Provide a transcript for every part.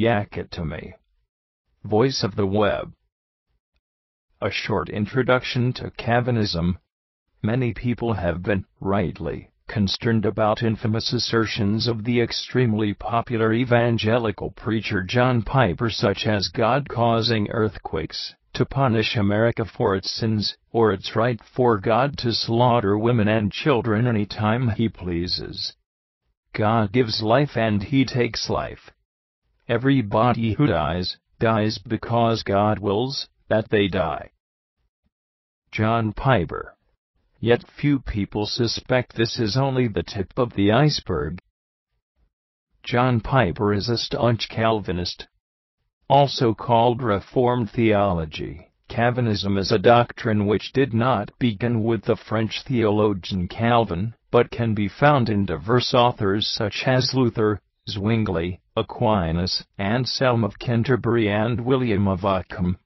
Yak it to me. Voice of the Web. A short introduction to Calvinism. Many people have been, rightly, concerned about infamous assertions of the extremely popular evangelical preacher John Piper, such as God causing earthquakes to punish America for its sins, or its right for God to slaughter women and children any time He pleases. God gives life and He takes life. Everybody who dies, dies because God wills that they die. John Piper. Yet few people suspect this is only the tip of the iceberg. John Piper is a staunch Calvinist. Also called Reformed theology, Calvinism is a doctrine which did not begin with the French theologian Calvin, but can be found in diverse authors such as Luther, Zwingli, Aquinas, Anselm of Canterbury and William of Ockham.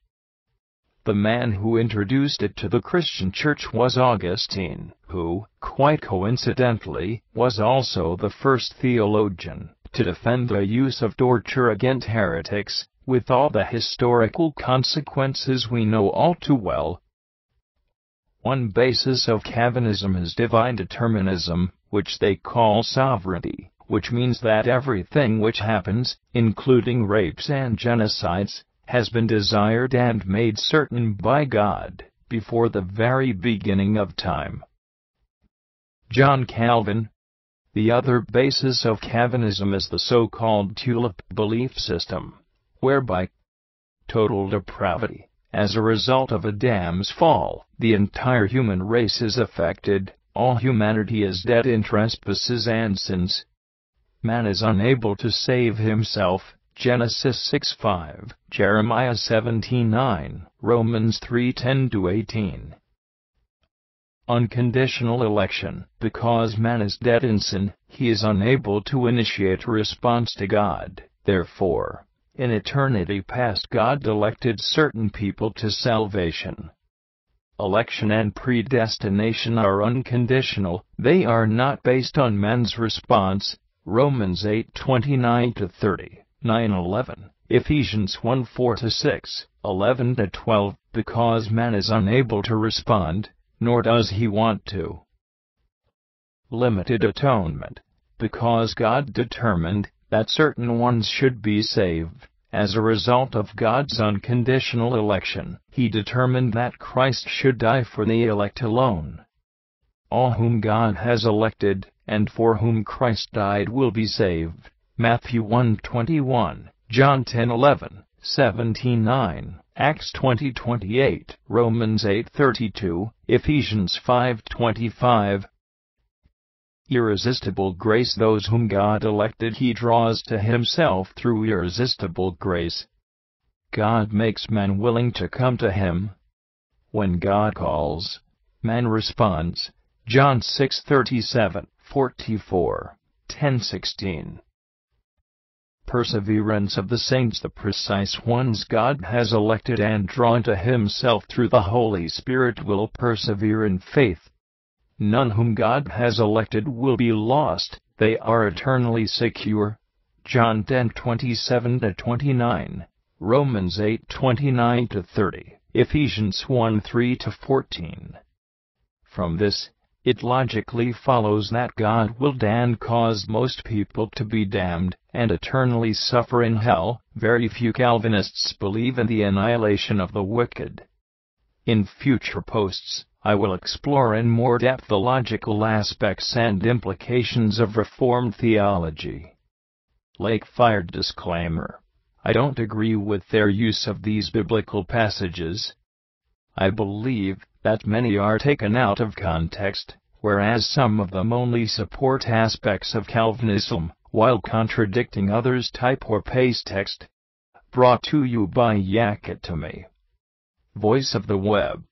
The man who introduced it to the Christian church was Augustine, who, quite coincidentally, was also the first theologian to defend the use of torture against heretics, with all the historical consequences we know all too well. One basis of Calvinism is divine determinism, which they call sovereignty, which means that everything which happens, including rapes and genocides, has been desired and made certain by God, before the very beginning of time. John Calvin. The other basis of Calvinism is the so-called tulip belief system, whereby total depravity, as a result of Adam's fall, the entire human race is affected, all humanity is dead in trespasses and sins. Man is unable to save himself, Genesis 6:5, Jeremiah 17:9, Romans 3:10-18. Unconditional election. Because man is dead in sin, he is unable to initiate a response to God. Therefore, in eternity past God elected certain people to salvation. Election and predestination are unconditional, they are not based on man's response. Romans 8:29-30. 9:11, Ephesians 1:4-6, 11-12, because man is unable to respond, nor does he want to. Limited atonement. Because God determined that certain ones should be saved, as a result of God's unconditional election, He determined that Christ should die for the elect alone. All whom God has elected, and for whom Christ died, will be saved. Matthew 1:21, John 10:11, 17:9, Acts 20:28, Romans 8:32, Ephesians 5:25. Irresistible grace. Those whom God elected He draws to Himself through irresistible grace. God makes man willing to come to Him. When God calls, man responds. John 6:37, 44, 10:16. Perseverance of the saints. The precise ones God has elected and drawn to Himself through the Holy Spirit will persevere in faith. None whom God has elected will be lost, they are eternally secure. John 10:27-29, Romans 8:29-30, Ephesians 1:3-14. From this, it logically follows that God will cause most people to be damned and eternally suffer in hell. Very few Calvinists believe in the annihilation of the wicked. In future posts, I will explore in more depth the logical aspects and implications of Reformed theology. Lake-fire disclaimer. I don't agree with their use of these biblical passages. I believe that many are taken out of context, whereas some of them only support aspects of Calvinism, while contradicting others. Type or paste text. Brought to you by Yak It To Me. Voice of the Web.